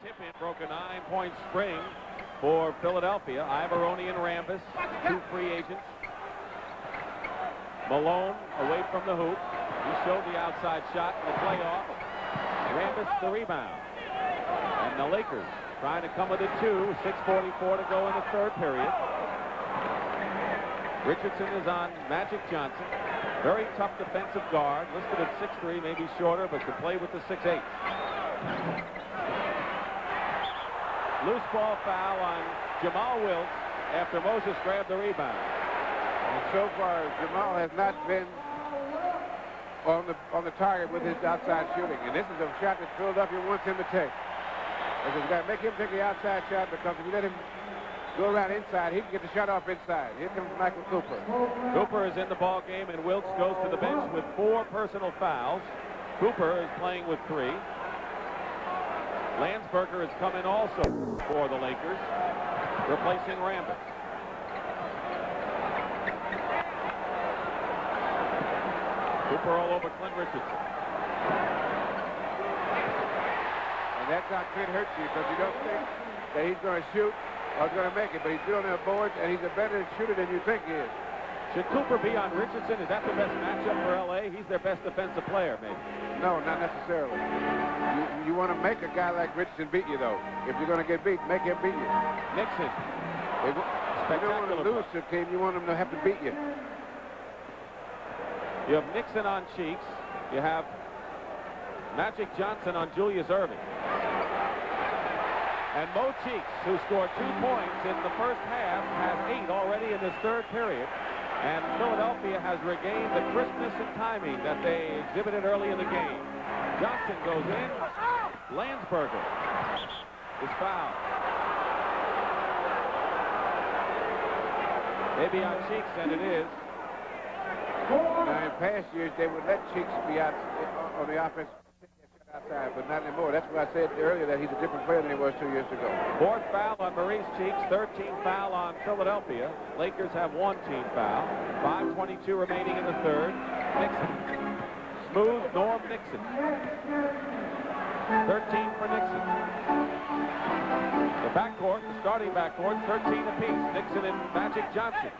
tip-in broke a 9-point spring for Philadelphia. Ivoroni and Rambis, two free agents. Malone away from the hoop. He showed the outside shot in the playoff. Rambis the rebound. And the Lakers trying to come with a 2. 6:44 to go in the third period. Richardson is on Magic Johnson. Very tough defensive guard. Listed at 6'3", maybe shorter, but could play with the 6'8". Loose ball foul on Jamal Wilkes after Moses grabbed the rebound. And so far, Jamal has not been on the target with his outside shooting. And this is a shot that Philadelphia wants him to take. Because he's got to make him take the outside shot, because if you let him go around inside, he can get the shot off inside. Here comes Michael Cooper. Cooper is in the ball game, and Wilkes goes to the bench with 4 personal fouls. Cooper is playing with 3. Landsberger is coming also for the Lakers, replacing Rambis. Cooper all over Clint Richardson. And that's how Clint hurts you, because you don't think that he's going to shoot or going to make it, but he's still on their boards, and he's a better shooter than you think he is. Should Cooper be on Richardson? Is that the best matchup for L.A.? He's their best defensive player, maybe. No, not necessarily. You want to make a guy like Richardson beat you, though. If you're going to get beat, make him beat you. Nixon. You don't want to lose to a team. You want them to have to beat you. You have Nixon on Cheeks. You have Magic Johnson on Julius Erving. And Mo Cheeks, who scored 2 points in the first half, has 8 already in this third period. And Philadelphia has regained the crispness and timing that they exhibited early in the game. Johnson goes in. Landsberger is fouled. Maybe on Cheeks, and it is. Now, in past years, they would let Cheeks be out on the offense outside, but not anymore. That's why I said earlier that he's a different player than he was 2 years ago. 4th foul on Maurice Cheeks, 13th foul on Philadelphia. Lakers have 1 team foul. 5:22 remaining in the third. Nixon. Smooth Norm Nixon. 13 for Nixon. The backcourt, the starting backcourt, 13 apiece. Nixon and Magic Johnson.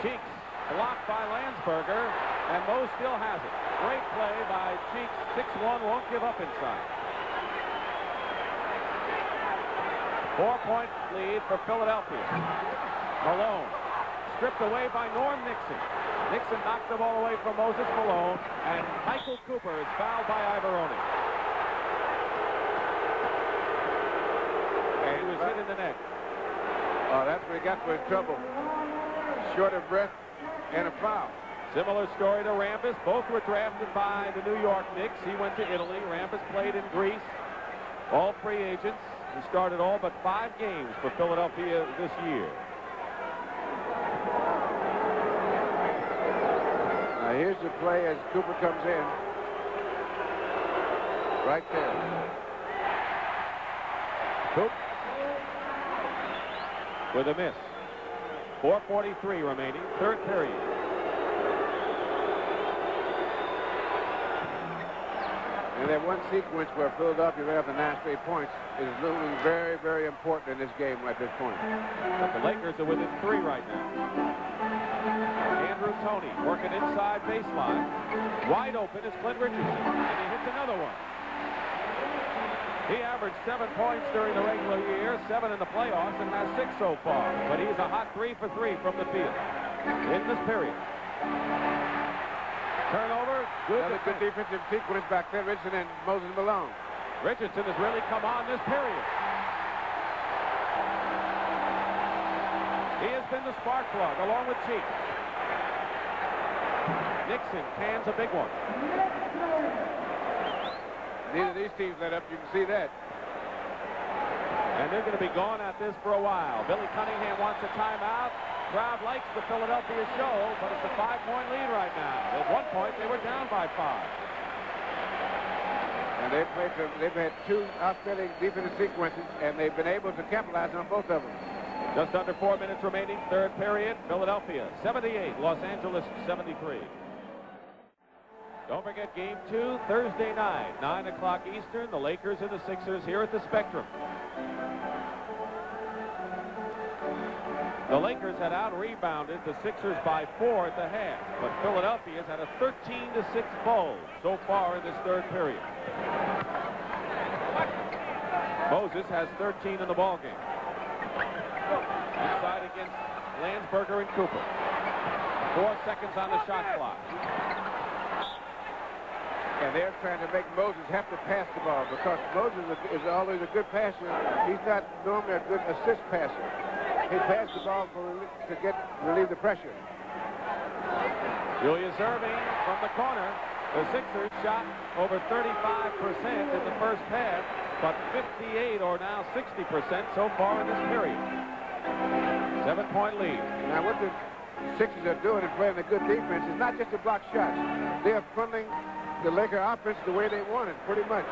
Cheeks blocked by Landsberger, and Mo still has it. Great play by Cheeks. 6'1", won't give up inside. 4-point lead for Philadelphia. Malone stripped away by Norm Nixon. Nixon knocked the ball away from Moses Malone, and Michael Cooper is fouled by Ivoroni. And he was hit in the neck. Oh, that's what he got for his trouble. Short of breath and a foul. Similar story to Rambis. Both were drafted by the New York Knicks. He went to Italy. Rambis played in Greece. All free agents. He started all but 5 games for Philadelphia this year. Now here's the play as Cooper comes in. Right there. Coop with a miss. 4:43 remaining, third period. And that one sequence where Philadelphia ran up the 9 straight points is looming very, very important in this game at this point. But the Lakers are within 3 right now. Andrew Toney working inside baseline. Wide open is Clint Richardson, and he hits another one. He averaged 7 points during the regular year, 7 in the playoffs, and has 6 so far. But he's a hot 3 for 3 from the field in this period. Turnover, Another good defensive sequence by Clint Richardson and Moses Malone. Richardson has really come on this period. He has been the spark plug, along with Cheeks. Nixon cans a big one. Neither of these teams let up. You can see that. And they're going to be gone at this for a while. Billy Cunningham wants a timeout. Crowd likes the Philadelphia show, but it's a 5-point lead right now. At one point, they were down by 5. And they've had 2 outstanding defensive sequences, and they've been able to capitalize on both of them. Just under 4 minutes remaining, third period. Philadelphia 78, Los Angeles 73. Don't forget Game 2, Thursday night, 9 o'clock Eastern. The Lakers and the Sixers here at the Spectrum. The Lakers had out-rebounded the Sixers by 4 at the half, but Philadelphia's had a 13-6 bulge so far in this third period. Moses has 13 in the ballgame. Inside against Landsberger and Cooper. 4 seconds on the shot clock. And they're trying to make Moses have to pass the ball because Moses is always a good passer. He's not normally a good assist passer. He passed the ball to relieve the pressure. Julius Erving from the corner. The Sixers shot over 35% in the first half, but 58 or now 60% so far in this period. 7-point lead. Now what the Sixers are doing is playing a good defense. It's not just to block shots. They are funneling the Laker offense the way they want it, pretty much,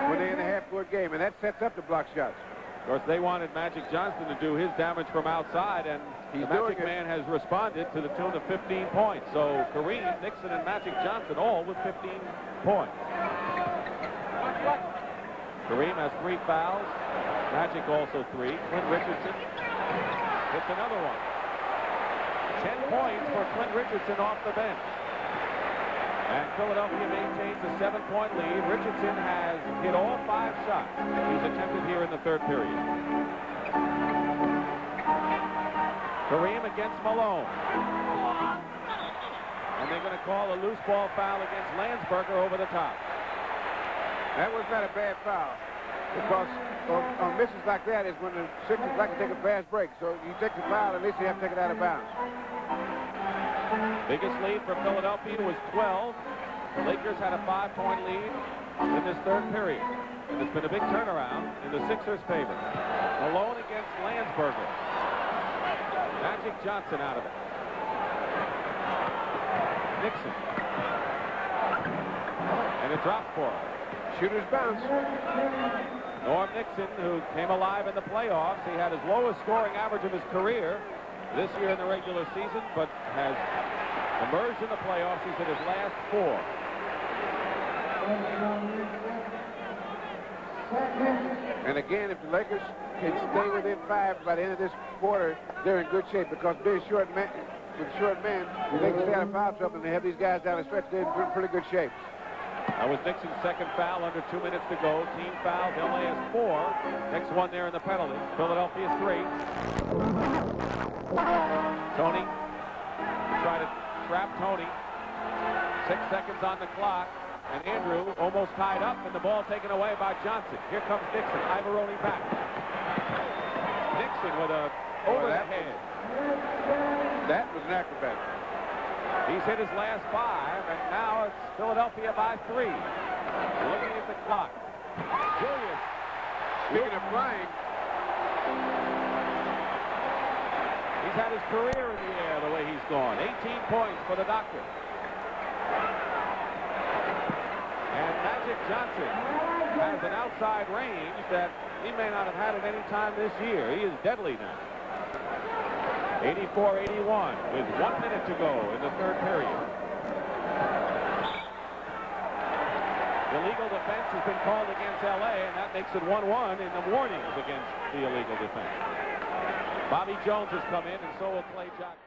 when they're in a half-court game, and that sets up the block shots. Of course, they wanted Magic Johnson to do his damage from outside, and the Magic Man has responded to the tune of 15 points. So Kareem, Nixon, and Magic Johnson all with 15 points. Kareem has 3 fouls. Magic also 3. Clint Richardson hits another one. 10 points for Clint Richardson off the bench. And Philadelphia maintains a 7-point lead. Richardson has hit all 5 shots he's attempted here in the third period. Kareem against Malone. And they're going to call a loose ball foul against Landsberger over the top. That was not a bad foul. Because on misses like that is when the Sixers like to take a fast break. So you take the foul, at least you have to take it out of bounds. Biggest lead for Philadelphia was 12. The Lakers had a 5-point lead in this third period. And it's been a big turnaround in the Sixers' favor. Malone against Landsberger. Magic Johnson out of it. Nixon. And a drop for him. Shooter's bounce. Norm Nixon, who came alive in the playoffs. He had his lowest scoring average of his career this year in the regular season, but has emerged in the playoffs. He's hit his last 4. And again, if the Lakers can stay within 5 by the end of this quarter, they're in good shape because being short men, with short men, they can stay out of foul trouble and they have these guys down the stretch. They're in pretty good shape. That was Nixon's second foul under 2 minutes to go. Team fouls. LA has 4. Next one there in the penalty. Philadelphia 3. Toney. Try to trap Toney. 6 seconds on the clock. And Andrew almost tied up, and the ball taken away by Johnson. Here comes Nixon. Ivoroni back. Nixon with a over the head. That was an acrobat. He's hit his last 5, and now it's Philadelphia by 3. Looking at the clock. Julius. Speaking of flying, he's had his career in the air the way he's gone. 18 points for the Doctor. And Magic Johnson has an outside range that he may not have had at any time this year. He is deadly now. 84-81 with 1 minute to go in the third period. Illegal defense has been called against LA, and that makes it 1-1 in the warnings against the illegal defense. Bobby Jones has come in, and so will Clay Johnson.